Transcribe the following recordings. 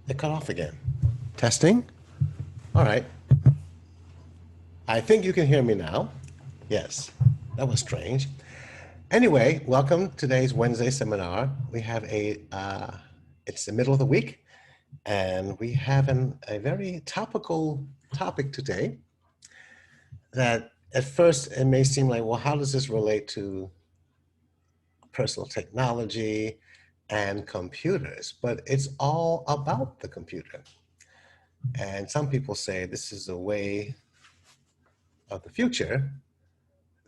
It cut off again. Testing. All right. I think you can hear me now. Yes, that was strange. Anyway, welcome to today's Wednesday seminar. We have it's the middle of the week, and we have a very topical topic today that at first it may seem like, well, how does this relate to personal technology and computers? But it's all about the computer. And some people say this is a way of the future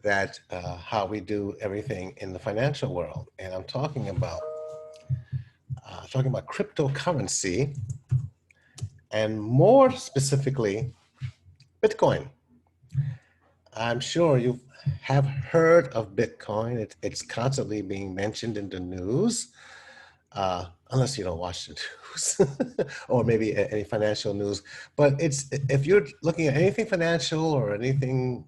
that how we do everything in the financial world. And I'm talking about cryptocurrency and more specifically, Bitcoin. I'm sure you have heard of Bitcoin. It's constantly being mentioned in the news, unless you don't watch the news or maybe any financial news. But if you're looking at anything financial or anything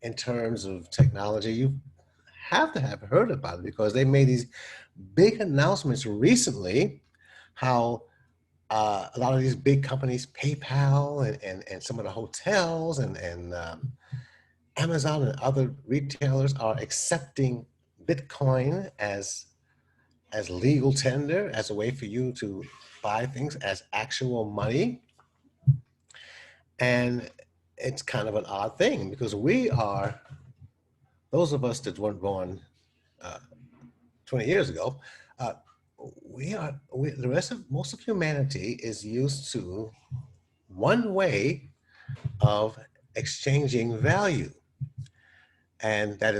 in terms of technology, you have to have heard about it because they made these big announcements recently how a lot of these big companies, PayPal and some of the hotels and Amazon and other retailers are accepting Bitcoin as legal tender, as a way for you to buy things as actual money. And it's kind of an odd thing because those of us that weren't born uh, 20 years ago, uh, the rest of most of humanity is used to one way of exchanging value, and that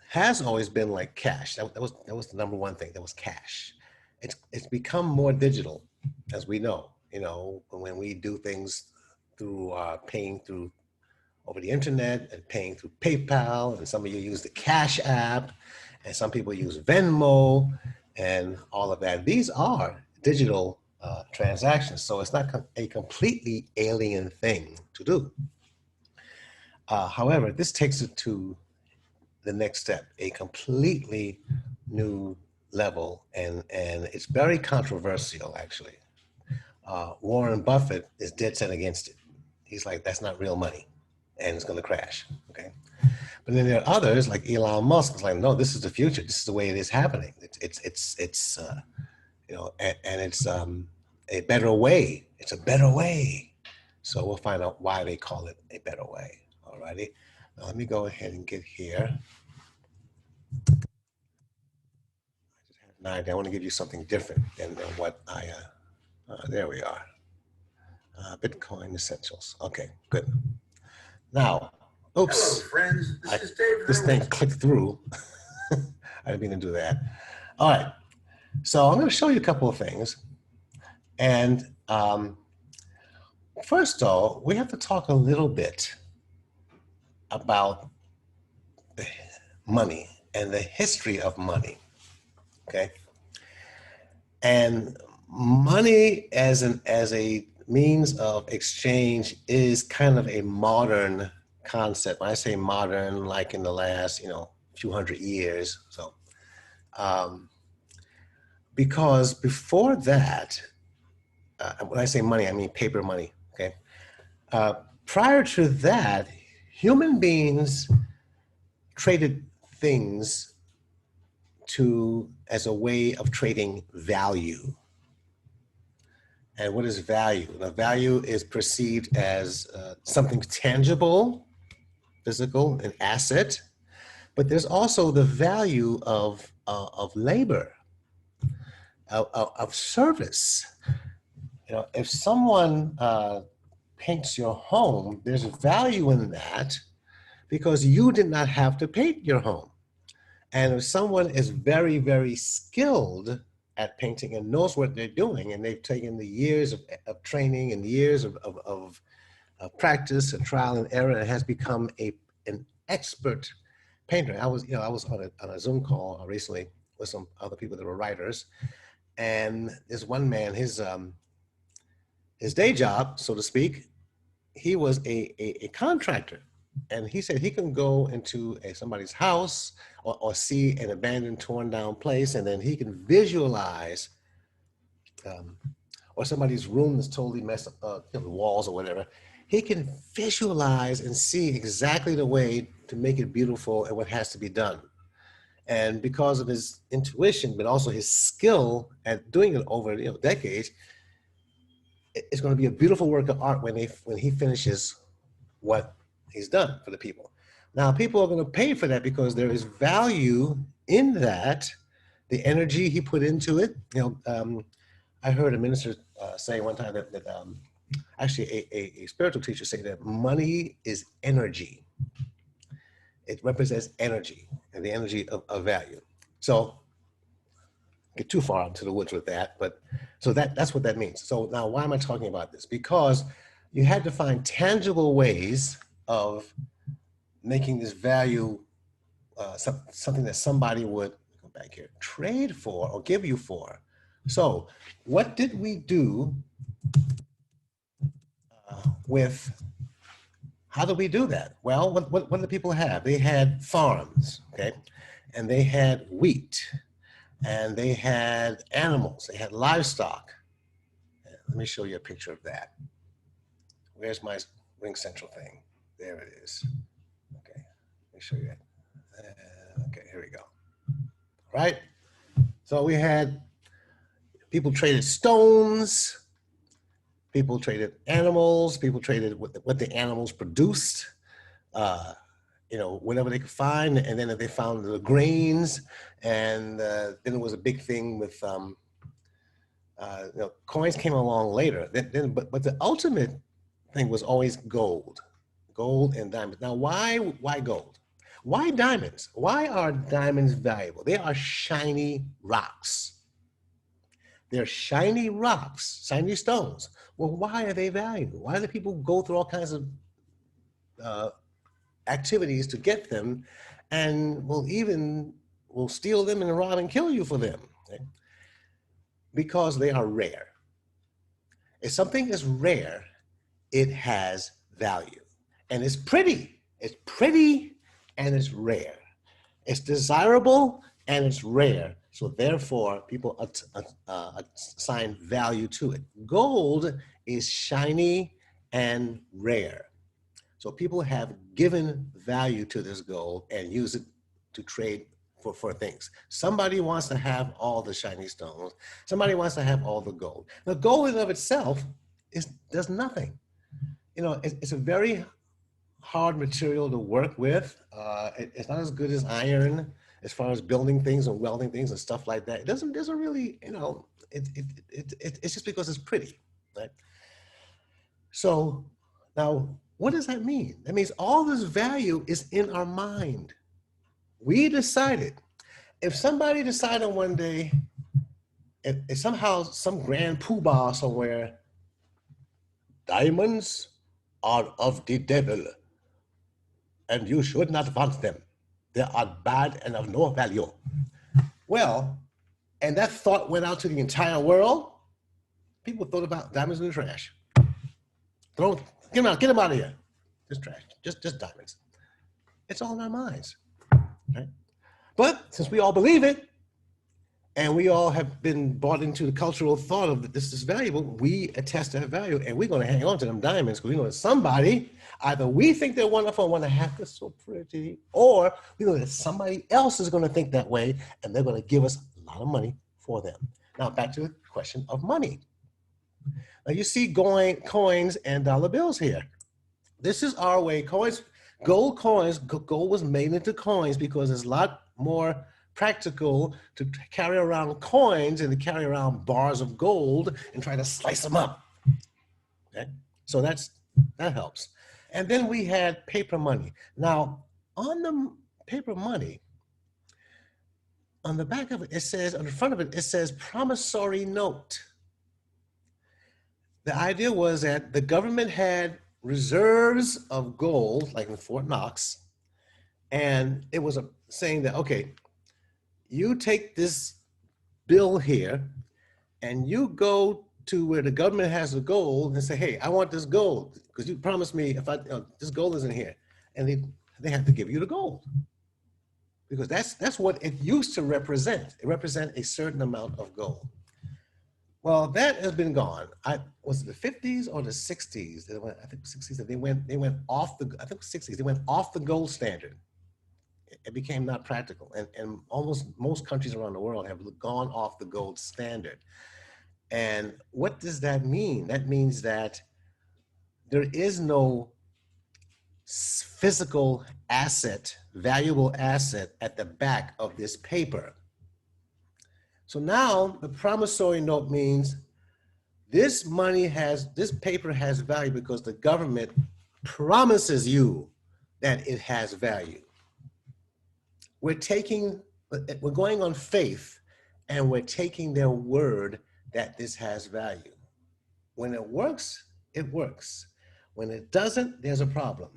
has always been like cash. That was the number one thing. That was cash. It's become more digital, as we know. You know, when we do things through paying through over the internet and paying through PayPal, and some of you use the Cash App, and some people use Venmo, and all of that. These are digital transactions, so it's not a completely alien thing to do. However, this takes it to the next step, a completely new level, and it's very controversial actually. Warren Buffett is dead set against it. He's like, that's not real money, and it's going to crash. Okay, but then there are others like Elon Musk. It's like, no, this is the future. This is the way it is happening. And it's a better way. It's a better way. So we'll find out why they call it a better way. Alrighty. Now let me go ahead and get here. I want to give you something different than what there we are. Bitcoin Essentials. Okay, good. Now, oops. Hello, friends. This is David. This thing clicked through. I didn't mean to do that. All right. So I'm going to show you a couple of things. And first, though, we have to talk a little bit about money and the history of money. Okay. And money as a means of exchange is kind of a modern concept. When I say modern, like in the last, few hundred years. So, because before that, when I say money, I mean paper money. Okay. Prior to that, human beings traded things as a way of trading value. And what is value? Now, value is perceived as something tangible, physical, an asset, but there's also the value of labor, of service. If someone paints your home, there's value in that because you did not have to paint your home. And if someone is very, very skilled at painting and knows what they're doing, and they've taken the years of training and years of practice and trial and error, and has become an expert painter. I was on a Zoom call recently with some other people that were writers, and this one man, his day job, so to speak, he was a contractor. And he said he can go into somebody's house or see an abandoned, torn down place, and then he can visualize or somebody's room is totally messed up, the walls or whatever, he can visualize and see exactly the way to make it beautiful and what has to be done. And because of his intuition, but also his skill at doing it over decades, it's going to be a beautiful work of art when he finishes what he's done for the people. Now, people are going to pay for that because there is value in that, the energy he put into it. I heard a minister say one time that actually a spiritual teacher say that money is energy. It represents energy and the energy of value. So get too far into the woods with that, but so that's what that means. So now why am I talking about this? Because you had to find tangible ways of making this value something that somebody would, go back here, trade for or give you for. So what did we do how do we do that? Well, what do people have? They had farms, okay? And they had wheat, and they had animals, they had livestock. Let me show you a picture of that. Where's my RingCentral thing? There it is. Okay, let me show you that. Okay, here we go. Right? So we had, people traded stones, people traded animals, people traded what the animals produced, whatever they could find. And then if they found the grains, and then it was a big thing with, coins came along later. But the ultimate thing was always gold and diamonds. Now, why gold? Why diamonds? Why are diamonds valuable? They are shiny rocks. They're shiny rocks, shiny stones. Well, why are they valuable? Why do people go through all kinds of activities to get them, and will steal them and rob and kill you for them? Okay? Because they are rare. If something is rare, it has value. And it's pretty. It's pretty and it's rare. It's desirable and it's rare. So therefore, people assign value to it. Gold is shiny and rare. So people have given value to this gold and use it to trade for things. Somebody wants to have all the shiny stones. Somebody wants to have all the gold. The gold in of itself does nothing. It's a very hard material to work with. It's not as good as iron as far as building things and welding things and stuff like that. It doesn't really, it's just because it's pretty, right? So now, what does that mean? That means all this value is in our mind. We decided. If somebody decided one day, if somehow some grand poobah somewhere, diamonds are of the devil, and you should not want them. They are bad and of no value. Well, and that thought went out to the entire world. People thought about diamonds in the trash. Get them out of here. Just trash, just diamonds. It's all in our minds, right? But since we all believe it, and we all have been bought into the cultural thought of that this is valuable, we attest that value, and we're going to hang on to them diamonds because we know that somebody, either we think they're wonderful and want to have this so pretty, or we know that somebody else is going to think that way, and they're going to give us a lot of money for them. Now, back to the question of money. Now, you see coins and dollar bills here. This is our way. Gold coins, gold was made into coins because it's a lot more practical to carry around coins and to carry around bars of gold and try to slice them up. Okay? So that helps. And then we had paper money. Now, on the paper money, on the back of it, it says, on the front of it, it says promissory note. The idea was that the government had reserves of gold, like in Fort Knox, and it was saying that, okay, you take this bill here and you go to where the government has the gold and say, hey, I want this gold because you promised me if this gold isn't here. And they have to give you the gold because that's what it used to represent. It represents a certain amount of gold. Well, that has been gone. Was it the 50s or the 60s? I think 60s. They went off the. I think 60s. They went off the gold standard. It became not practical, and almost most countries around the world have gone off the gold standard. And what does that mean? That means that there is no physical asset, valuable asset at the back of this paper. So now the promissory note means this paper has value because the government promises you that it has value. We're going on faith, and we're taking their word that this has value. When it works, it works. When it doesn't, there's a problem.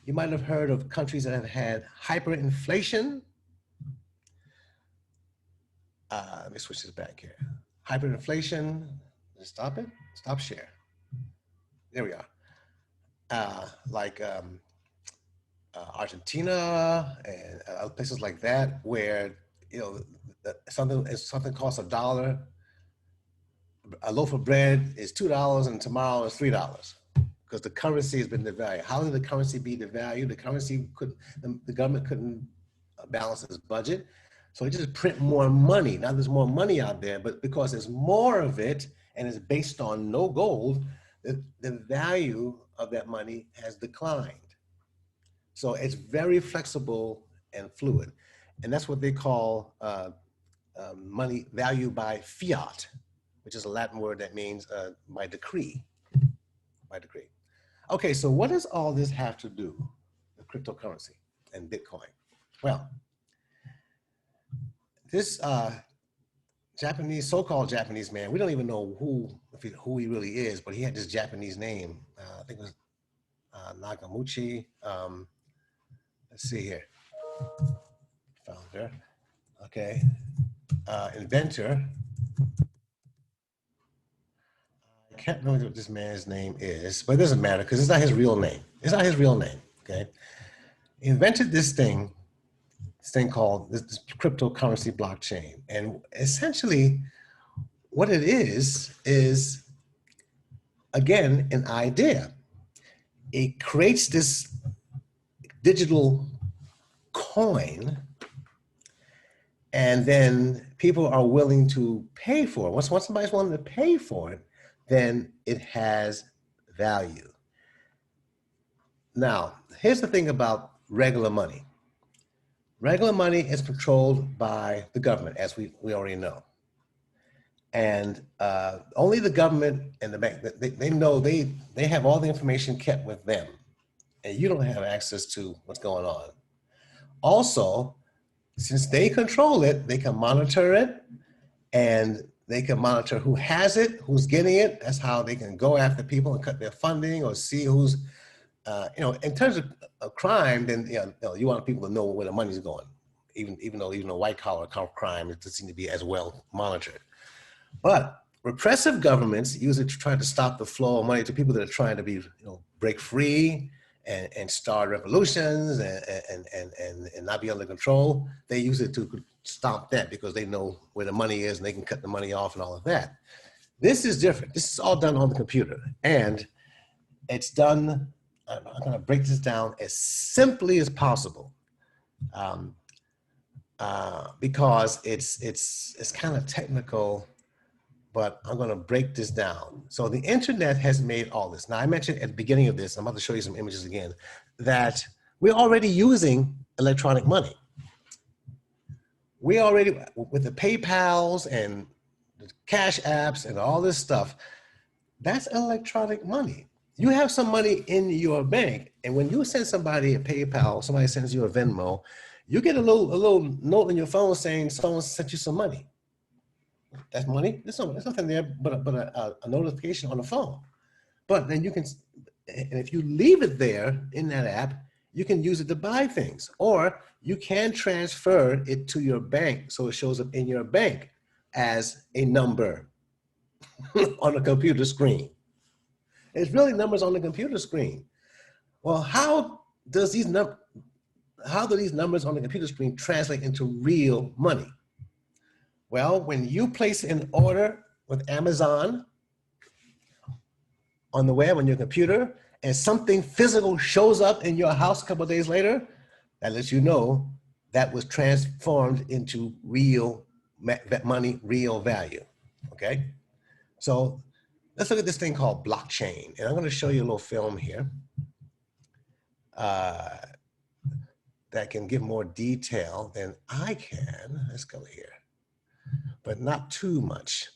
You might have heard of countries that have had hyperinflation. Let me switch this back here. Hyperinflation, stop it, stop share. There we are. Like Argentina and other places like that, where something costs $1, a loaf of bread is $2, and tomorrow is $3 because the currency has been devalued. How did the currency be devalued? The government couldn't balance its budget, so they just print more money. Now there's more money out there, but because there's more of it and it's based on no gold, the value of that money has declined. So it's very flexible and fluid. And that's what they call money value by fiat, which is a Latin word that means by decree. By decree. Okay, so what does all this have to do with cryptocurrency and Bitcoin? Well, this Japanese, so-called Japanese man, we don't even know who he really is, but he had this Japanese name. I think it was Nakamuchi. Let's see here. Founder. Okay. Inventor. I can't remember what this man's name is, but it doesn't matter because it's not his real name. It's not his real name. Okay. He invented this thing called this cryptocurrency blockchain. And essentially, what it is again, an idea. It creates this digital coin, and then people are willing to pay for it. Once somebody's willing to pay for it, then it has value. Now, here's the thing about regular money. Regular money is controlled by the government, as we already know. And only the government and the bank, they know they have all the information kept with them, and you don't have access to what's going on. Also, since they control it, they can monitor it, and they can monitor who has it, who's getting it. That's how they can go after people and cut their funding or see who's, in terms of crime, then you want people to know where the money's going, even though white collar crime doesn't seem to be as well monitored. But repressive governments use it to try to stop the flow of money to people that are trying to break free and start revolutions and not be under control. They use it to stop that because they know where the money is and they can cut the money off and all of that. This is different. This is all done on the computer, and it's done. I'm going to break this down as simply as possible, because it's kind of technical, but I'm going to break this down. So the internet has made all this. Now, I mentioned at the beginning of this, I'm about to show you some images again, that we're already using electronic money. We already, with the PayPals and the Cash Apps and all this stuff, that's electronic money. You have some money in your bank, and when you send somebody a PayPal, somebody sends you a Venmo, you get a little note on your phone saying someone sent you some money. That's money. There's nothing there but a notification on the phone. But then you can, and if you leave it there in that app, you can use it to buy things, or you can transfer it to your bank so it shows up in your bank as a number on a computer screen. It's really numbers on the computer screen. Well, how do these numbers on the computer screen translate into real money? Well, when you place an order with Amazon on the web on your computer, and something physical shows up in your house a couple of days later, that lets you know that was transformed into real money, real value, okay? So let's look at this thing called blockchain. And I'm gonna show you a little film here that can give more detail than I can. Let's go here, but not too much.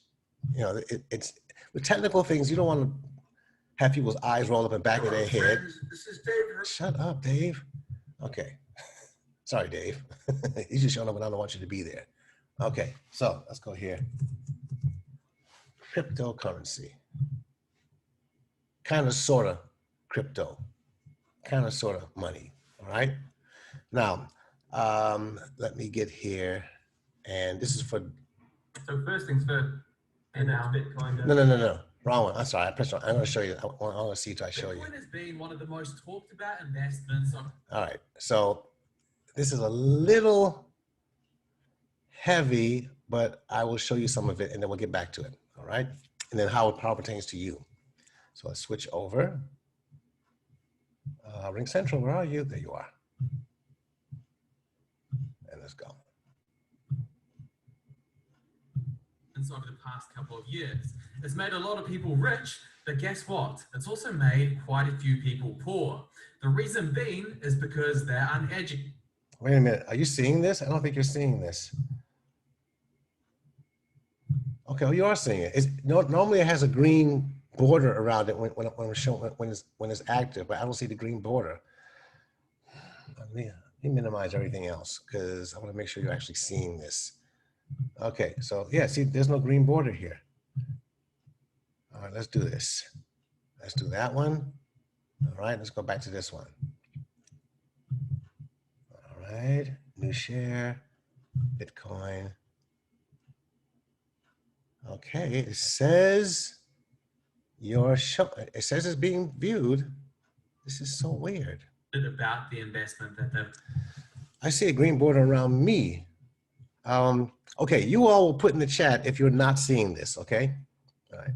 You know, it's with technical things, you don't want to have people's eyes roll up in the back of their head. This is Dave. Shut up, Dave. Okay. Sorry, Dave. He's just showing up when I don't want you to be there. Okay, so let's go here. Cryptocurrency. Kind of, sort of crypto. Kind of, sort of money, all right? Now, let me get here. And this is for... So first things first, and now Bitcoin. No. Wrong one. I'm sorry. I pressed wrong. I'm going to show you. I want to see till I show you. Bitcoin has been one of the most talked about investments on. All right. So this is a little heavy, but I will show you some of it and then we'll get back to it. All right. And then how it pertains to you. So let's switch over. Ring Central, where are you? There you are. And let's go. Over the past couple of years. It's made a lot of people rich, but guess what? It's also made quite a few people poor. The reason being is because they're uneducated. Wait a minute, are you seeing this? I don't think you're seeing this. Okay, well, you are seeing it. Normally it has a green border around it when it's active, but I don't see the green border. Let me minimize everything else because I want to make sure you're actually seeing this. Okay, so yeah, see, there's no green border here. All right, let's do this. Let's do that one. All right, let's go back to this one. All right, new share, Bitcoin. Okay, it says it says it's being viewed. This is so weird. About the investment that they've... I see a green border around me. Okay, you all will put in the chat if you're not seeing this, okay? All right.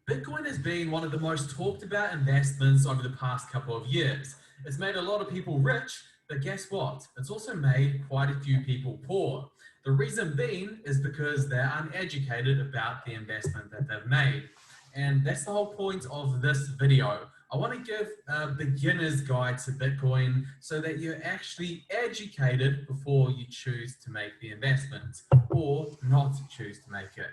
Bitcoin has been one of the most talked about investments over the past couple of years. It's made a lot of people rich, but guess what? It's also made quite a few people poor. The reason being is because they're uneducated about the investment that they've made. And that's the whole point of this video. I want to give a beginner's guide to Bitcoin so that you're actually educated before you choose to make the investment or not choose to make it.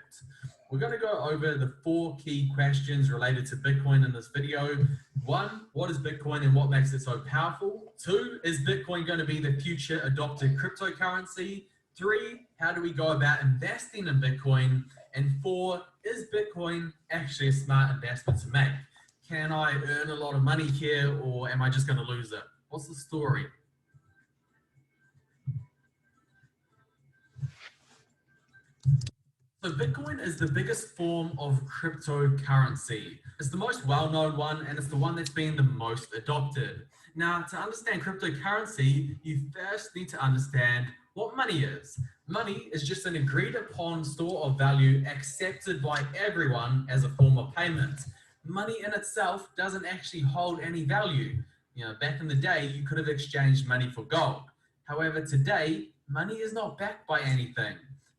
We're going to go over the 4 key questions related to Bitcoin in this video. 1, what is Bitcoin and what makes it so powerful? 2, is Bitcoin going to be the future adopted cryptocurrency? 3, how do we go about investing in Bitcoin? And 4, is Bitcoin actually a smart investment to make? Can I earn a lot of money here or am I just going to lose it? What's the story? So Bitcoin is the biggest form of cryptocurrency. It's the most well-known one and it's the one that's been the most adopted. Now, to understand cryptocurrency, you first need to understand what money is. Money is just an agreed upon store of value accepted by everyone as a form of payment. Money in itself doesn't actually hold any value. You know, back in the day, you could have exchanged money for gold. However, today, money is not backed by anything.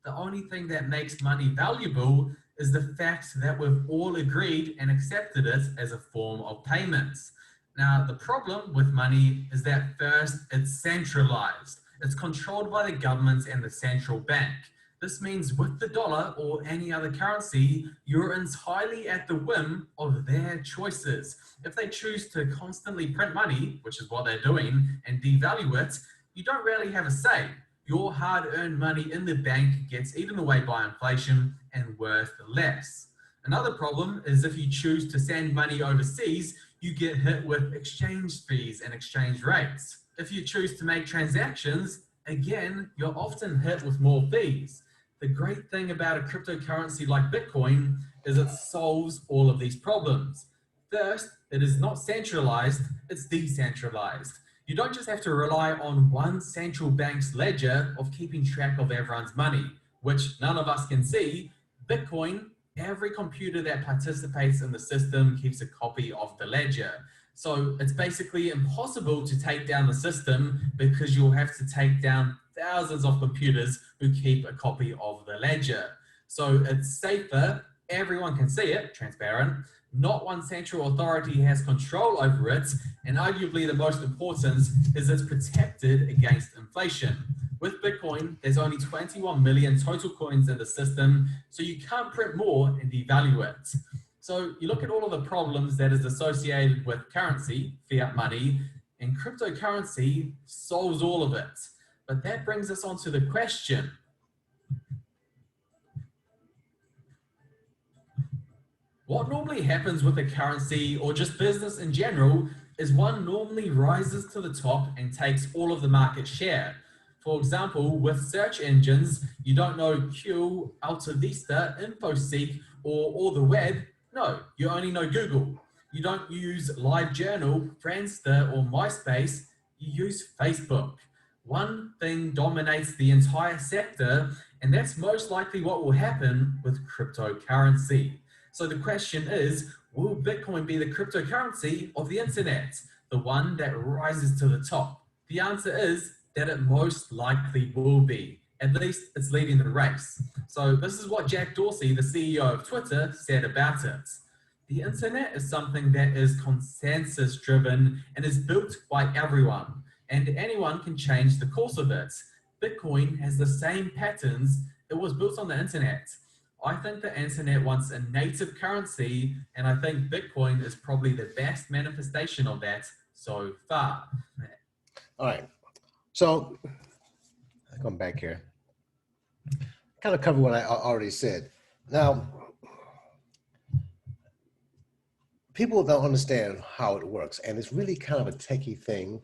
The only thing that makes money valuable is the fact that we've all agreed and accepted it as a form of payments. Now, the problem with money is that first, it's centralized. It's controlled by the government and the central bank. This means with the dollar or any other currency, you're entirely at the whim of their choices. If they choose to constantly print money, which is what they're doing, and devalue it, you don't really have a say. Your hard-earned money in the bank gets eaten away by inflation and worth less. Another problem is if you choose to send money overseas, you get hit with exchange fees and exchange rates. If you choose to make transactions, again, you're often hit with more fees. The great thing about a cryptocurrency like Bitcoin is it solves all of these problems. First, it is not centralized, it's decentralized. You don't just have to rely on one central bank's ledger of keeping track of everyone's money. which none of us can see, Bitcoin, every computer that participates in the system keeps a copy of the ledger. So it's basically impossible to take down the system because you'll have to take down thousands of computers who keep a copy of the ledger. So it's safer, everyone can see it, transparent, not one central authority has control over it, and arguably the most important is it's protected against inflation. With Bitcoin, there's only 21 million total coins in the system, so you can't print more and devalue it. So you look at all of the problems that is associated with currency, fiat money, and cryptocurrency solves all of it. But that brings us on to the question, what normally happens with a currency or just business in general is one normally rises to the top and takes all of the market share. For example, with search engines, you don't know Q, Alta Vista, InfoSeek, or the web. No, you only know Google. You don't use LiveJournal, Friendster, or MySpace. You use Facebook. One thing dominates the entire sector, and that's most likely what will happen with cryptocurrency. So the question is, will Bitcoin be the cryptocurrency of the internet, the one that rises to the top? The answer is that it most likely will be. At least it's leading the race. So this is what Jack Dorsey, the CEO of Twitter, said about it. The internet is something that is consensus driven and is built by everyone, and anyone can change the course of it. Bitcoin has the same patterns. It was built on the internet. I think the internet wants a native currency, and I think Bitcoin is probably the best manifestation of that so far. All right. So I'll come back here. Kind of cover what I already said. Now, people don't understand how it works, and it's really kind of a techie thing.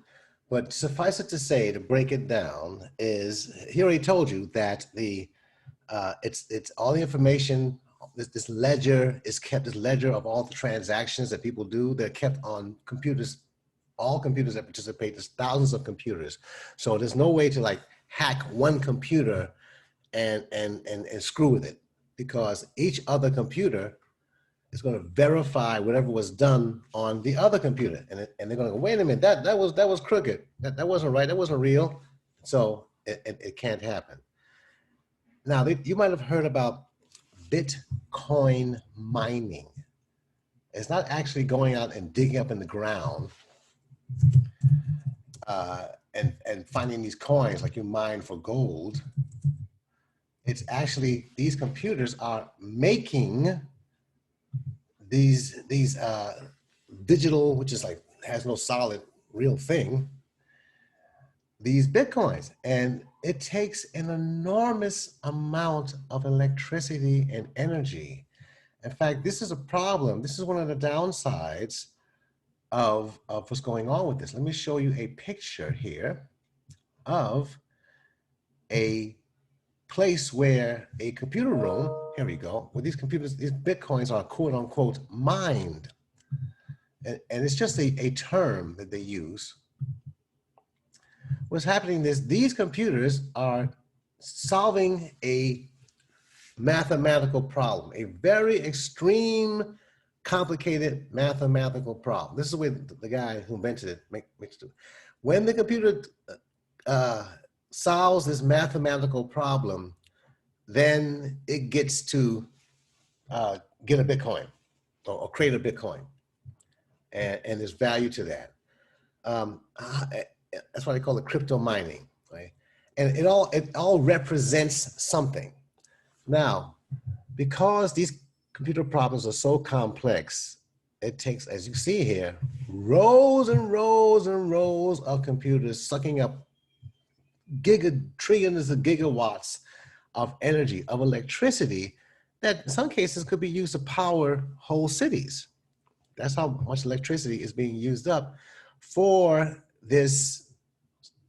But suffice it to say, to break it down, is he already told you that it's all the information. This ledger is kept. This ledger of all the transactions that people do, they're kept on computers. All computers that participate. There's thousands of computers, so there's no way to like hack one computer and screw with it, because each other computer is going to verify whatever was done on the other computer, and they're going to go, wait a minute, that was crooked. That wasn't right. That wasn't real. So it can't happen. Now, you might have heard about Bitcoin mining. It's not actually going out and digging up in the ground and finding these coins like you mine for gold. It's actually, these computers are making these digital, which is like, has no solid real thing, these Bitcoins. And it takes an enormous amount of electricity and energy. In fact, this is a problem. This is one of the downsides of what's going on with this. Let me show you a picture here of a place where a computer room, here we go, where these computers, these Bitcoins are quote unquote mined. And it's just a term that they use. What's happening is these computers are solving a mathematical problem, a very extreme, complicated mathematical problem. This is where the guy who invented it makes it. When the computer solves this mathematical problem, then it gets to get a Bitcoin or create a Bitcoin, and there's value to that. That's why they call it crypto mining, right? And it all represents something. Now, because these computer problems are so complex, it takes, as you see here, rows and rows and rows of computers sucking up trillions of gigawatts of energy, of electricity, that in some cases could be used to power whole cities. That's how much electricity is being used up for this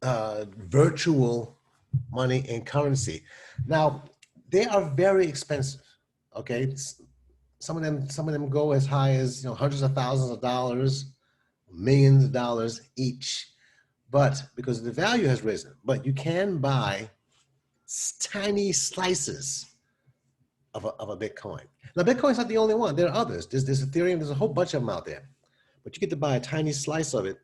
virtual money and currency. Now, they are very expensive, okay? Some of them go as high as hundreds of thousands of dollars, millions of dollars each, but because the value has risen. But you can buy tiny slices of a Bitcoin. Now, Bitcoin's not the only one. There are others. There's Ethereum. There's a whole bunch of them out there. But you get to buy a tiny slice of it,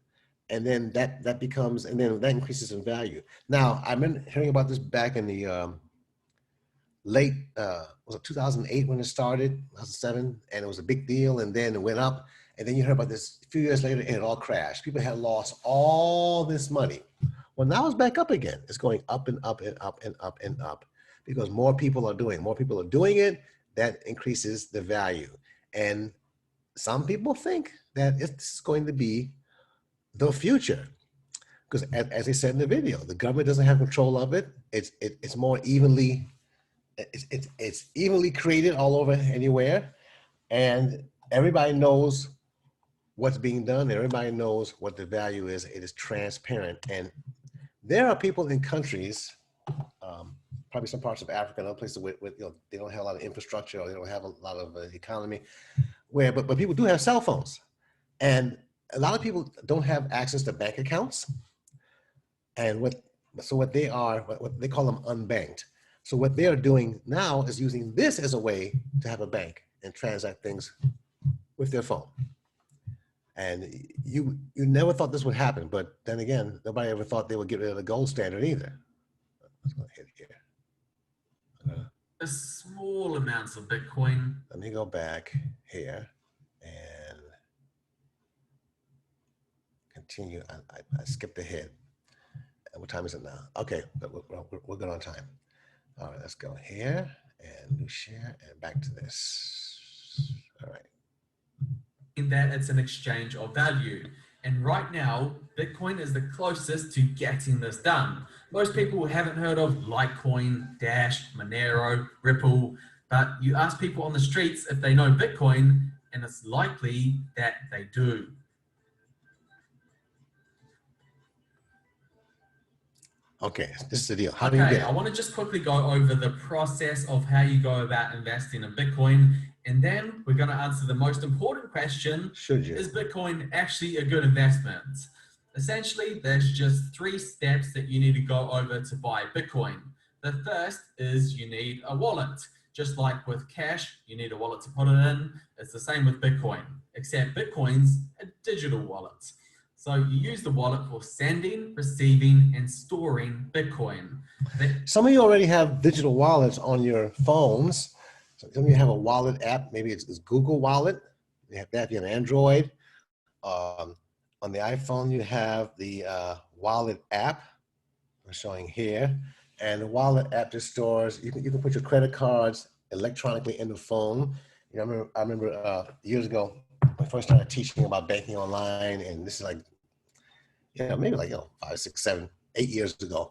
and then that becomes, and then that increases in value. Now, I've been hearing about this back in the late, was it 2008 when it started, 2007, and it was a big deal, and then it went up, and then you heard about this a few years later, and it all crashed. People had lost all this money. Well, now it's back up again. It's going up and up and up and up and up because more people are doing it. That increases the value. And some people think that it's going to be the future because as I said in the video, the government doesn't have control of it. It's more evenly, it's evenly created all over anywhere. And everybody knows what's being done. Everybody knows what the value is. It is transparent. And there are people in countries, probably some parts of Africa and other places where they don't have a lot of infrastructure or they don't have a lot of economy, but people do have cell phones. And a lot of people don't have access to bank accounts. And what they call them unbanked. So what they're doing now is using this as a way to have a bank and transact things with their phone. And you never thought this would happen, but then again, nobody ever thought they would get rid of the gold standard either. Let's go ahead here. A small amounts of Bitcoin. Let me go back here and continue. I skipped ahead. What time is it now? Okay, but we're good on time. All right, let's go here and new share and back to this. All right. In that it's an exchange of value. And right now, Bitcoin is the closest to getting this done. Most people haven't heard of Litecoin, Dash, Monero, Ripple, but you ask people on the streets if they know Bitcoin, and it's likely that they do. Okay, this is the deal. How do you get it? I want to just quickly go over the process of how you go about investing in Bitcoin. And then we're going to answer the most important question. Should you? Is Bitcoin actually a good investment? Essentially, there's just 3 steps that you need to go over to buy Bitcoin. The first is you need a wallet. Just like with cash, you need a wallet to put it in. It's the same with Bitcoin, except Bitcoin's a digital wallet. So you use the wallet for sending, receiving, and storing Bitcoin. Some of you already have digital wallets on your phones. Some of you have a wallet app. Maybe it's Google Wallet. You have that if you have Android. On the iPhone, you have the wallet app. I'm showing here. And the wallet app just stores, you can put your credit cards electronically in the phone. You know, I remember years ago, when I first started teaching about banking online, and this is like, maybe like 5, 6, 7, 8 years ago.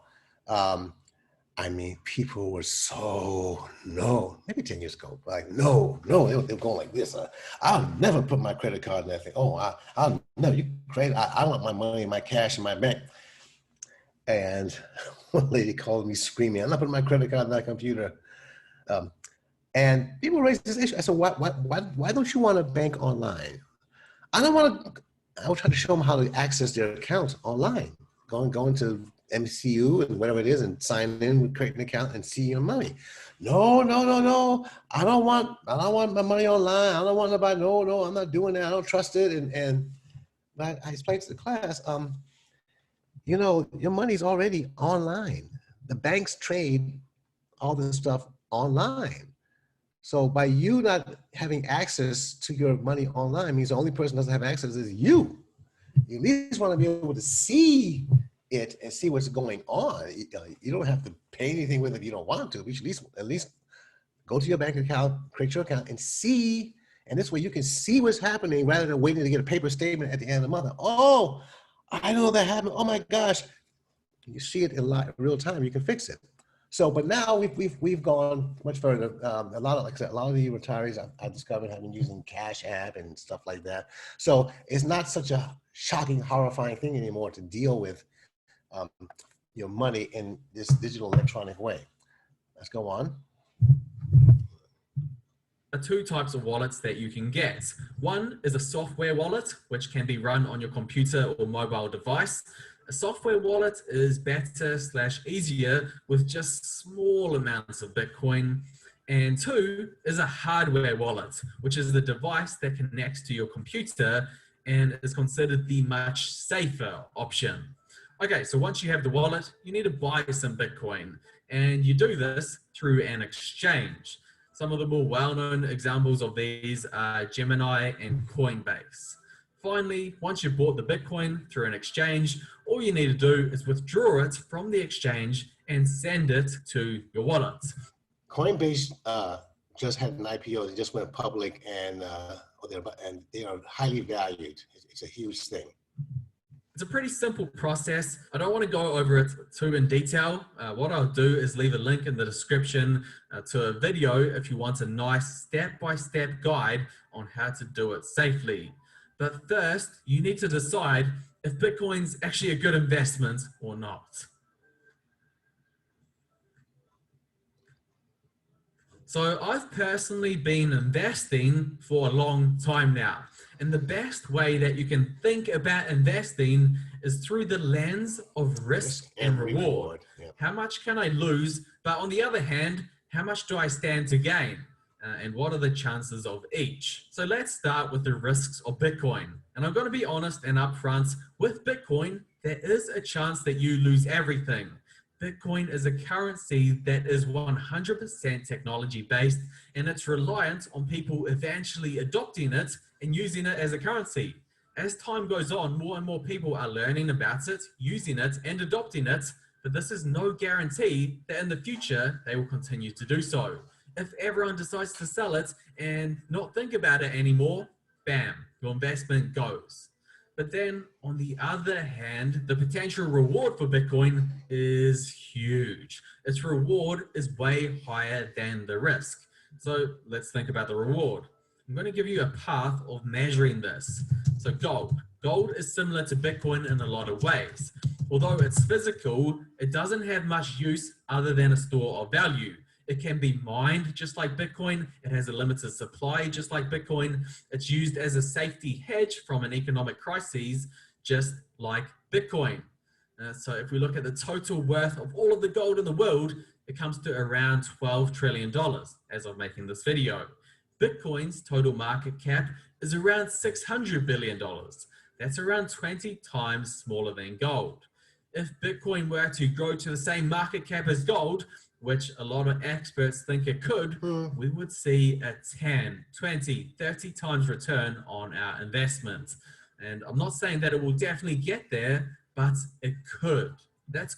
I mean, people were so, maybe 10 years ago, like, no, they were going like this. I'll never put my credit card in that thing. Oh, I'll never, you crazy. I want my money, my cash in my bank. And one lady called me screaming, I'm not putting my credit card in that computer. And people raised this issue. I said, why don't you want to bank online? I was trying to show them how to access their accounts online. Going to MCU and whatever it is and sign in, create an account and see your money. No. I don't want my money online. I don't want nobody. No, I'm not doing that. I don't trust it. And I explained to the class, your money's already online. The banks trade all this stuff online. So by you not having access to your money online means the only person that doesn't have access is you. You at least want to be able to see it and see what's going on. You don't have to pay anything with it if you don't want to. But you should at least go to your bank account, create your account, and see. And this way you can see what's happening rather than waiting to get a paper statement at the end of the month. Oh, I know that happened. Oh my gosh. You see it in real time. You can fix it. So, but now we've gone much further. A lot of the retirees I've discovered have been using Cash App and stuff like that. So it's not such a shocking, horrifying thing anymore to deal with your money in this digital electronic way. Let's go on. are two types of wallets that you can get. One is a software wallet, which can be run on your computer or mobile device. A software wallet is better / easier with just small amounts of Bitcoin. And two is a hardware wallet, which is the device that connects to your computer and is considered the much safer option. Okay, so once you have the wallet, you need to buy some Bitcoin, and you do this through an exchange. Some of the more well-known examples of these are Gemini and Coinbase. Finally, once you've bought the Bitcoin through an exchange, all you need to do is withdraw it from the exchange and send it to your wallet. Coinbase just had an IPO. They just went public, and they are highly valued. It's a huge thing. It's a pretty simple process. I don't want to go over it too in detail. What I'll do is leave a link in the description to a video if you want a nice step-by-step guide on how to do it safely. But first, you need to decide if Bitcoin's actually a good investment or not. So I've personally been investing for a long time now. And the best way that you can think about investing is through the lens of risk and reward. Yep. How much can I lose? But on the other hand, how much do I stand to gain? And what are the chances of each? So let's start with the risks of Bitcoin. And I'm going to be honest and upfront, with Bitcoin, there is a chance that you lose everything. Bitcoin is a currency that is 100% technology based, and it's reliant on people eventually adopting it and using it as a currency. As time goes on, more and more people are learning about it, using it, and adopting it, but this is no guarantee that in the future they will continue to do so. If everyone decides to sell it and not think about it anymore, bam, your investment goes. But then on the other hand, the potential reward for Bitcoin is huge. Its reward is way higher than the risk. So let's think about the reward. I'm going to give you a path of measuring this. So gold. Gold is similar to Bitcoin in a lot of ways. Although it's physical, it doesn't have much use other than a store of value. It can be mined just like Bitcoin. It has a limited supply just like Bitcoin. It's used as a safety hedge from an economic crisis just like Bitcoin. So if we look at the total worth of all of the gold in the world, it comes to around $12 trillion as of making this video. Bitcoin's total market cap is around $600 billion. That's around 20 times smaller than gold. If Bitcoin were to grow to the same market cap as gold, which a lot of experts think it could, we would see a 10, 20, 30 times return on our investment. And I'm not saying that it will definitely get there, but it could. That's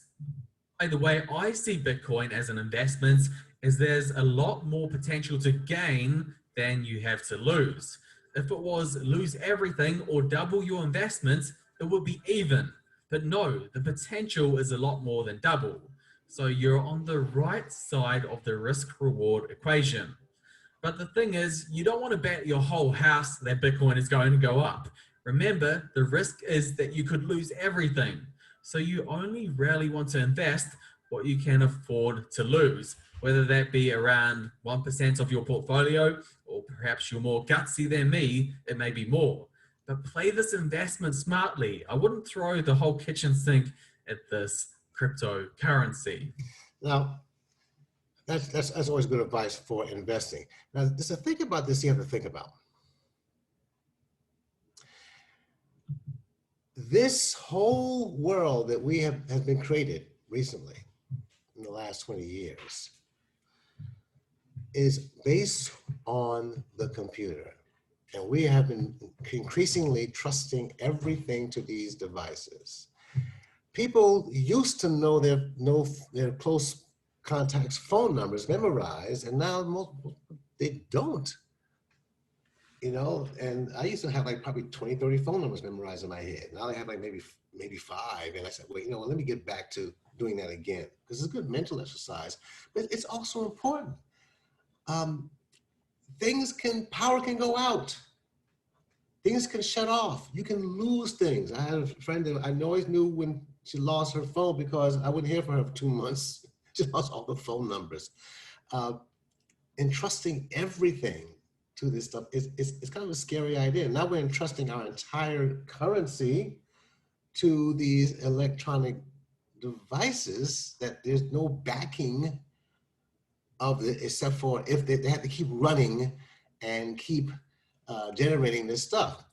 by the way I see Bitcoin as an investment, is there's a lot more potential to gain than you have to lose. If it was lose everything or double your investment, it would be even. But no, the potential is a lot more than double. So you're on the right side of the risk-reward equation. But the thing is, you don't want to bet your whole house that Bitcoin is going to go up. Remember, the risk is that you could lose everything. So you only really want to invest what you can afford to lose, whether that be around 1% of your portfolio, or perhaps you're more gutsy than me, it may be more. But play this investment smartly. I wouldn't throw the whole kitchen sink at this cryptocurrency. Now, that's always good advice for investing. Now, there's a thing about this you have to think about. This whole world that we has been created recently in the last 20 years is based on the computer. And we have been increasingly trusting everything to these devices. People used to know their close contacts' phone numbers memorized, and now they don't. You know, and I used to have like probably 20, 30 phone numbers memorized in my head. Now I have like maybe 5. And I said, wait, let me get back to doing that again, because it's a good mental exercise, but it's also important. Power can go out. Things can shut off. You can lose things. I had a friend that I always knew when she lost her phone because I wouldn't hear from her for 2 months. She lost all the phone numbers. Entrusting everything to this stuff. It's kind of a scary idea. Now we're entrusting our entire currency to these electronic devices that there's no backing of it, except for if they have to keep running and keep generating this stuff.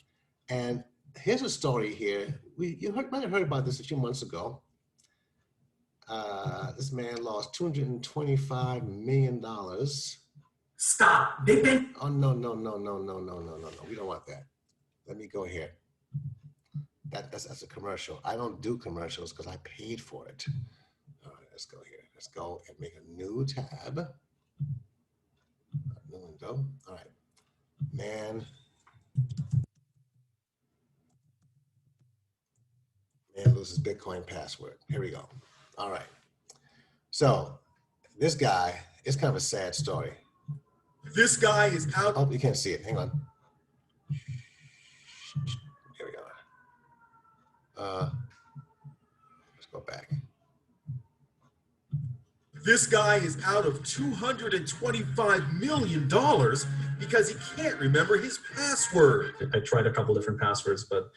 And here's a story here. Might have heard about this a few months ago. This man lost $225 million. Stop. They've been. Oh, no. We don't want that. Let me go here. That's a commercial. I don't do commercials because I paid for it. All right, let's go here. Let's go and make a new tab. New window. All right. Man loses Bitcoin password. Here we go. All right. So this guy, it's kind of a sad story. This guy is out. Oh, you can't see it. Hang on. Here we go. Let's go back. This guy is out of $225 million because he can't remember his password. I tried a couple different passwords, but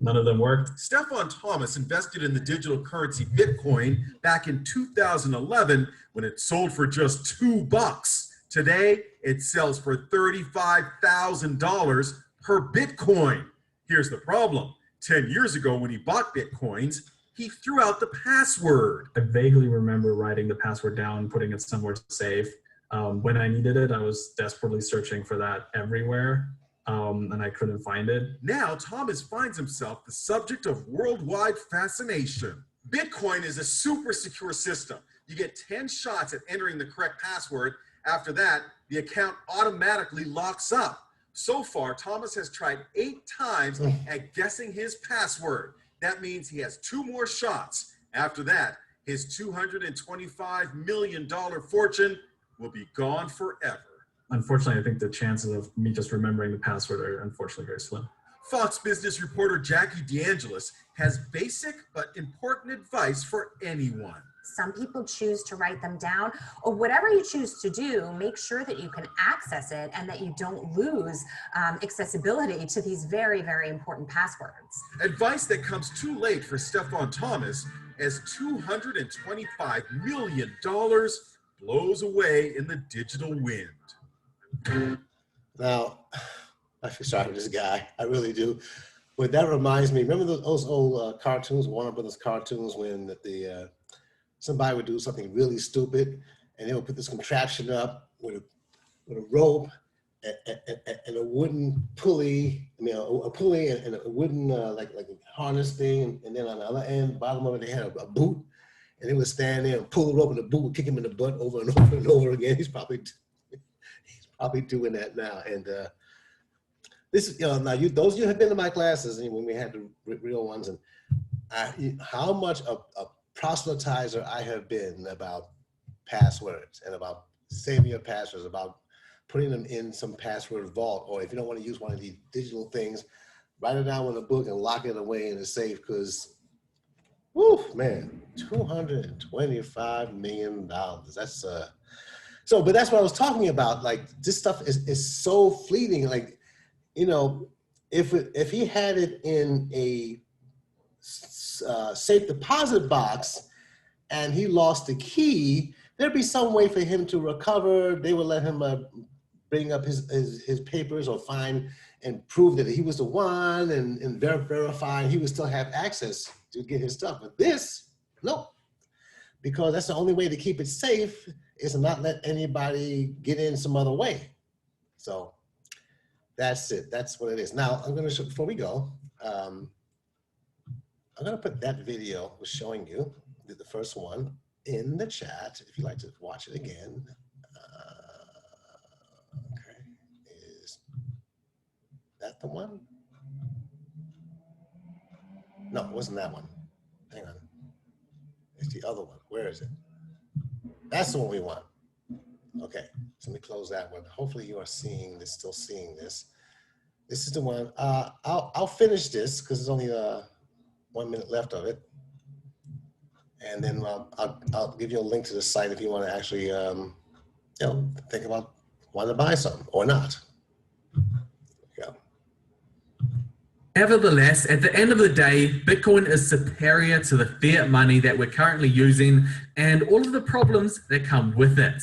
none of them worked. Stefan Thomas invested in the digital currency Bitcoin back in 2011 when it sold for just $2. Today, it sells for $35,000 per Bitcoin. Here's the problem. 10 years ago, when he bought Bitcoins, he threw out the password. I vaguely remember writing the password down, putting it somewhere safe. When I needed it, I was desperately searching for that everywhere, and I couldn't find it. Now, Thomas finds himself the subject of worldwide fascination. Bitcoin is a super secure system. You get 10 shots at entering the correct password. After that, the account automatically locks up. So far, Thomas has tried 8 times at guessing his password. That means he has 2 more shots. After that, his $225 million fortune will be gone forever. Unfortunately, I think the chances of me just remembering the password are unfortunately very slim. Fox Business reporter Jackie DeAngelis has basic but important advice for anyone. Some people choose to write them down, or whatever you choose to do, make sure that you can access it and that you don't lose accessibility to these very, very important passwords. Advice that comes too late for Stefan Thomas as $225 million blows away in the digital wind. Now, I feel sorry for this guy. I really do. But that reminds me, remember those old cartoons, Warner Brothers cartoons, when somebody would do something really stupid and they would put this contraption up with a rope and a wooden pulley, a pulley and a wooden like a harness thing, and then on the other end, bottom of it, they had a boot, and they would stand there and pull the rope, and the boot would kick him in the butt over and over and over again. He's probably doing that now. And this is, now those of you who have been to my classes when we had the real ones, and how much a proselytizer I have been about passwords and about saving your passwords, about putting them in some password vault, or if you don't want to use one of these digital things, write it down in a book and lock it away in a safe, because, whoo, man, $225 million. That's so, but that's what I was talking about. Like, this stuff is so fleeting. Like, if he had it in a safe deposit box and he lost the key, there'd be some way for him to recover. They would let him bring up his papers or find and prove that he was the one and verify he would still have access to get his stuff. But this, nope. Because that's the only way to keep it safe, is to not let anybody get in some other way. So that's it. That's what it is. Now, I'm going to show, before we go, I'm going to put that video I was showing you, the first one, in the chat if you'd like to watch it again. Okay, is that the one? No, it wasn't that one. Hang on. It's the other one. Where is it? That's the one we want. Okay, so let me close that one. Hopefully you are seeing this, still seeing this. This is the one. I'll finish this because there's only 1 minute left of it. And then I'll give you a link to the site if you want to actually, think about want to buy some or not. Yeah. Nevertheless, at the end of the day, Bitcoin is superior to the fiat money that we're currently using and all of the problems that come with it.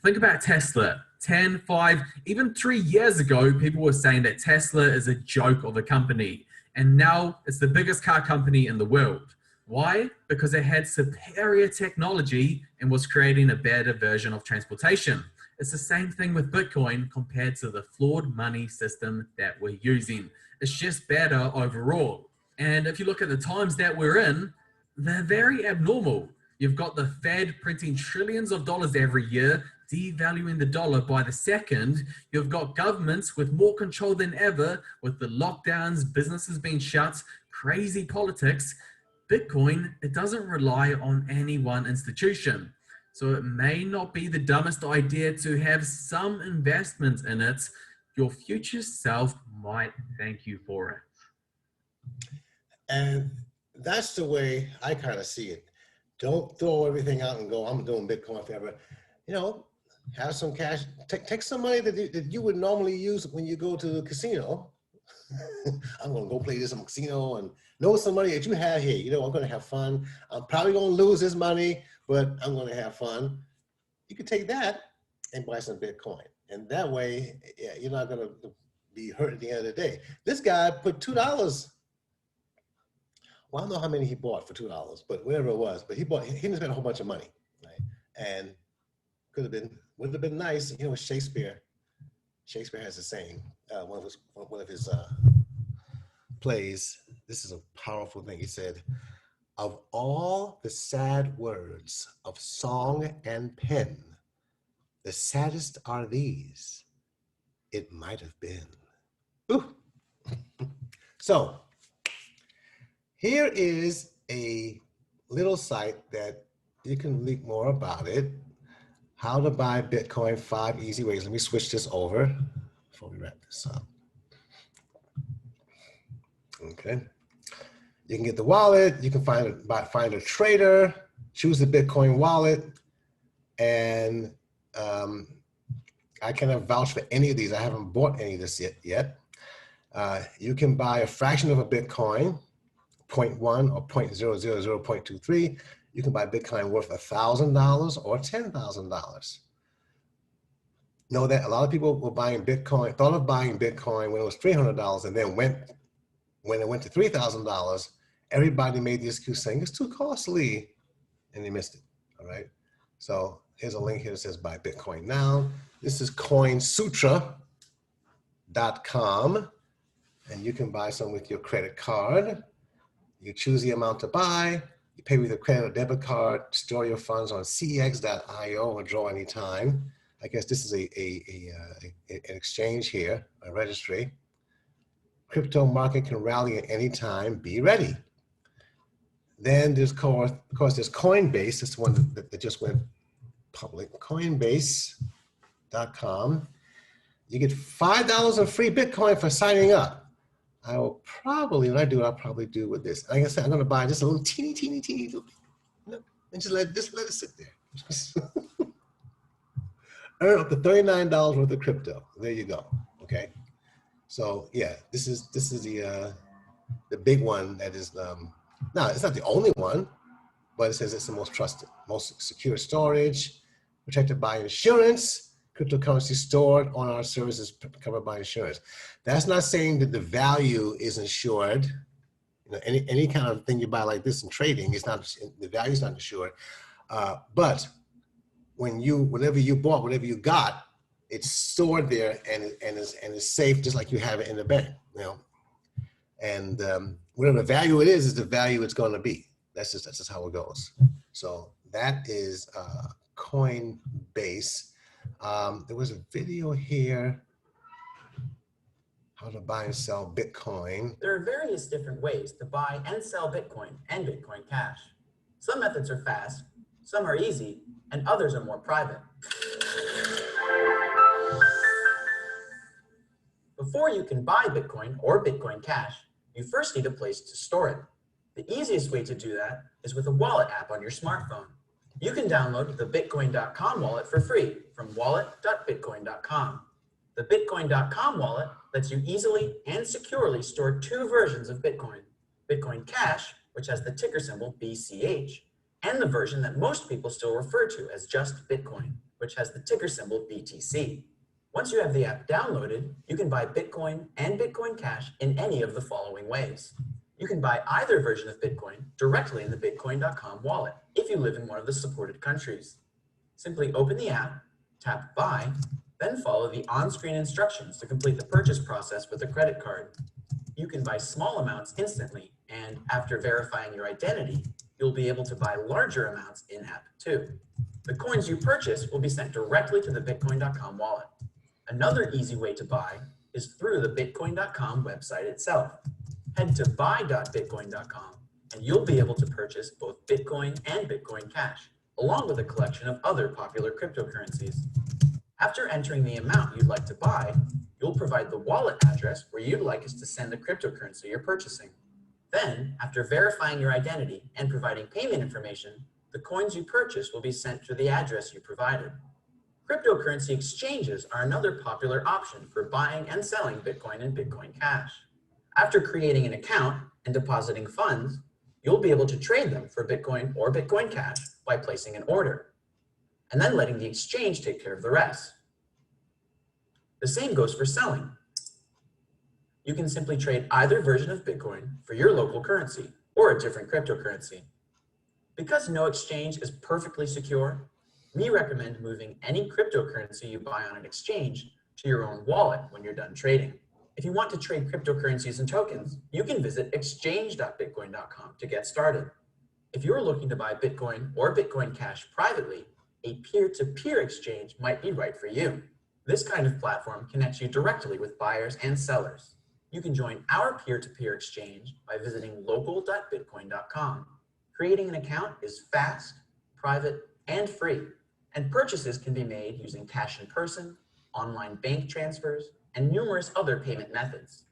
Think about Tesla. 10, 5, even 3 years ago, people were saying that Tesla is a joke of a company. And now it's the biggest car company in the world. Why? Because it had superior technology and was creating a better version of transportation. It's the same thing with Bitcoin compared to the flawed money system that we're using. It's just better overall. And if you look at the times that we're in, they're very abnormal. You've got the Fed printing trillions of dollars every year, devaluing the dollar by the second. You've got governments with more control than ever, with the lockdowns, businesses being shut, crazy politics. Bitcoin, it doesn't rely on any one institution. So it may not be the dumbest idea to have some investment in it. Your future self might thank you for it. And that's the way I kind of see it. Don't throw everything out and go, I'm doing Bitcoin forever. You know, have some cash, take some money that you would normally use when you go to the casino. I'm going to go play this in casino and know some money that you have here. You know, I'm going to have fun. I'm probably going to lose this money, but I'm going to have fun. You can take that and buy some Bitcoin. And that way, yeah, you're not going to be hurt at the end of the day. This guy put $2. Well, I don't know how many he bought for $2, but whatever it was. But he didn't spend a whole bunch of money, right? And would have been nice. You know, Shakespeare has a saying, one of his plays. This is a powerful thing. He said, "Of all the sad words of song and pen, the saddest are these. It might have been." Ooh. So here is a little site that you can read more about it. How to buy Bitcoin, 5 easy ways. Let me switch this over before we wrap this up. Okay. You can get the wallet. You can find a trader, choose the Bitcoin wallet, and I cannot vouch for any of these. I haven't bought any of this yet. You can buy a fraction of a Bitcoin, 0.1 or 0.000.23. You can buy Bitcoin worth $1,000 or $10,000. Know that a lot of people were buying Bitcoin, thought of buying Bitcoin when it was $300, and then when it went to $3,000, everybody made the excuse saying it's too costly, and they missed it. All right. So here's a link here that says buy Bitcoin now. This is coinsutra.com, and you can buy some with your credit card. You choose the amount to buy. You pay with a credit or debit card. Store your funds on cex.io or draw anytime. I guess this is an exchange here, a registry. Crypto market can rally at any time. Be ready. Then there's, of course, there's Coinbase. That's the one that just went public. Coinbase.com. You get $5 of free Bitcoin for signing up. I will probably, when I do it, I'll probably do with this. Like I said, I'm going to buy just a little teeny little, and just let it sit there. Earn up to $39 worth of crypto. There you go. Okay. So yeah, this is the big one that is, no, it's not the only one, but it says it's the most trusted, most secure storage, protected by insurance. Cryptocurrency stored on our services covered by insurance. That's not saying that the value is insured. You know, any kind of thing you buy like this in trading, it's not, the value is not insured. But whenever you bought, whatever you got, it's stored there and is safe, just like you have it in the bank. You know, and whatever the value it is the value it's going to be. That's just how it goes. So that is Coinbase. There was a video here, how to buy and sell Bitcoin. There are various different ways to buy and sell Bitcoin and Bitcoin Cash. Some methods are fast, some are easy, and others are more private. Before you can buy Bitcoin or Bitcoin Cash, you first need a place to store it. The easiest way to do that is with a wallet app on your smartphone. You can download the Bitcoin.com wallet for free from wallet.bitcoin.com. The Bitcoin.com wallet lets you easily and securely store two versions of Bitcoin: Bitcoin Cash, which has the ticker symbol BCH, and the version that most people still refer to as just Bitcoin, which has the ticker symbol BTC. Once you have the app downloaded, you can buy Bitcoin and Bitcoin Cash in any of the following ways. You can buy either version of Bitcoin directly in the Bitcoin.com wallet if you live in one of the supported countries. Simply open the app, tap Buy, then follow the on-screen instructions to complete the purchase process with a credit card. You can buy small amounts instantly, and after verifying your identity, you'll be able to buy larger amounts in-app too. The coins you purchase will be sent directly to the Bitcoin.com wallet. Another easy way to buy is through the Bitcoin.com website itself. Head to buy.bitcoin.com and you'll be able to purchase both Bitcoin and Bitcoin Cash, along with a collection of other popular cryptocurrencies. After entering the amount you'd like to buy, you'll provide the wallet address where you'd like us to send the cryptocurrency you're purchasing. Then, after verifying your identity and providing payment information, the coins you purchase will be sent to the address you provided. Cryptocurrency exchanges are another popular option for buying and selling Bitcoin and Bitcoin Cash. After creating an account and depositing funds, you'll be able to trade them for Bitcoin or Bitcoin Cash by placing an order, and then letting the exchange take care of the rest. The same goes for selling. You can simply trade either version of Bitcoin for your local currency or a different cryptocurrency. Because no exchange is perfectly secure, we recommend moving any cryptocurrency you buy on an exchange to your own wallet when you're done trading. If you want to trade cryptocurrencies and tokens, you can visit exchange.bitcoin.com to get started. If you're looking to buy Bitcoin or Bitcoin Cash privately, a peer-to-peer exchange might be right for you. This kind of platform connects you directly with buyers and sellers. You can join our peer-to-peer exchange by visiting local.bitcoin.com. Creating an account is fast, private, and free, and purchases can be made using cash in person, online bank transfers, and numerous other payment methods.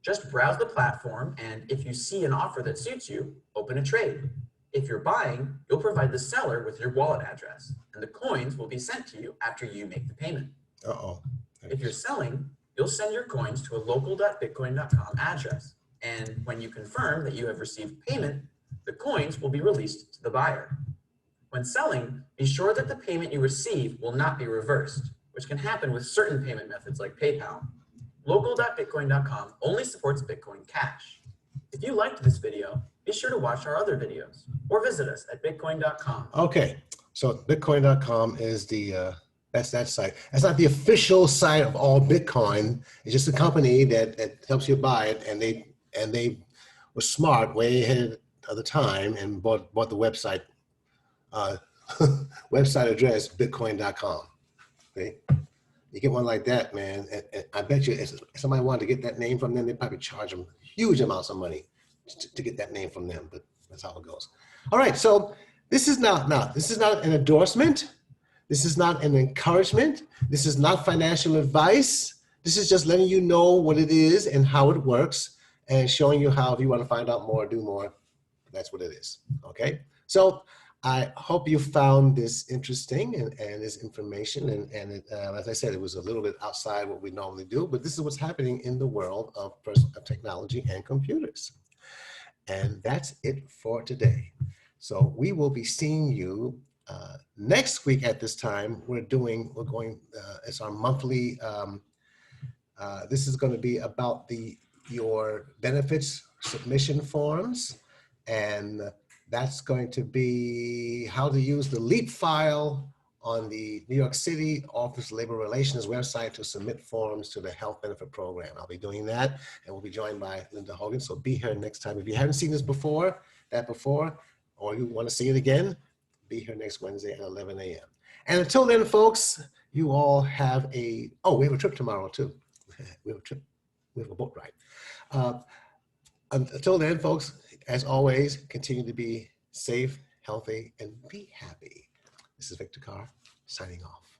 Just browse the platform, and if you see an offer that suits you, open a trade. If you're buying, you'll provide the seller with your wallet address, and the coins will be sent to you after you make the payment. If you're selling, you'll send your coins to a local.bitcoin.com address, and when you confirm that you have received payment, the coins will be released to the buyer. When selling, be sure that the payment you receive will not be reversed, which can happen with certain payment methods like PayPal. Local.bitcoin.com only supports Bitcoin Cash. If you liked this video, be sure to watch our other videos or visit us at bitcoin.com. Okay, so bitcoin.com is that's that site. That's not the official site of all Bitcoin. It's just a company that helps you buy it, and they were smart, way ahead of the time, and bought the website website address bitcoin.com. Okay, you get one like that, man, and I bet you if somebody wanted to get that name from them, they'd probably charge them huge amounts of money to get that name from them. But that's how it goes. All right, so this is not an endorsement. This is not an encouragement. This is not financial advice. This is just letting you know what it is and how it works, and showing you how, if you want to find out more, do more, that's what it is. Okay, so I hope you found this interesting and this information. And as I said, it was a little bit outside what we normally do, but this is what's happening in the world of technology and computers. And that's it for today. So we will be seeing you next week at this time. It's our monthly, this is going to be about your benefits submission forms, and that's going to be how to use the LEAP file on the New York City Office of Labor Relations website to submit forms to the health benefit program. I'll be doing that, and we'll be joined by Linda Hogan. So be here next time. If you haven't seen this before, or you want to see it again, be here next Wednesday at 11 a.m. And until then, folks, you all have we have a trip tomorrow too. We have a boat ride. Until then, folks, as always, continue to be safe, healthy, and be happy. This is Victor Carr signing off.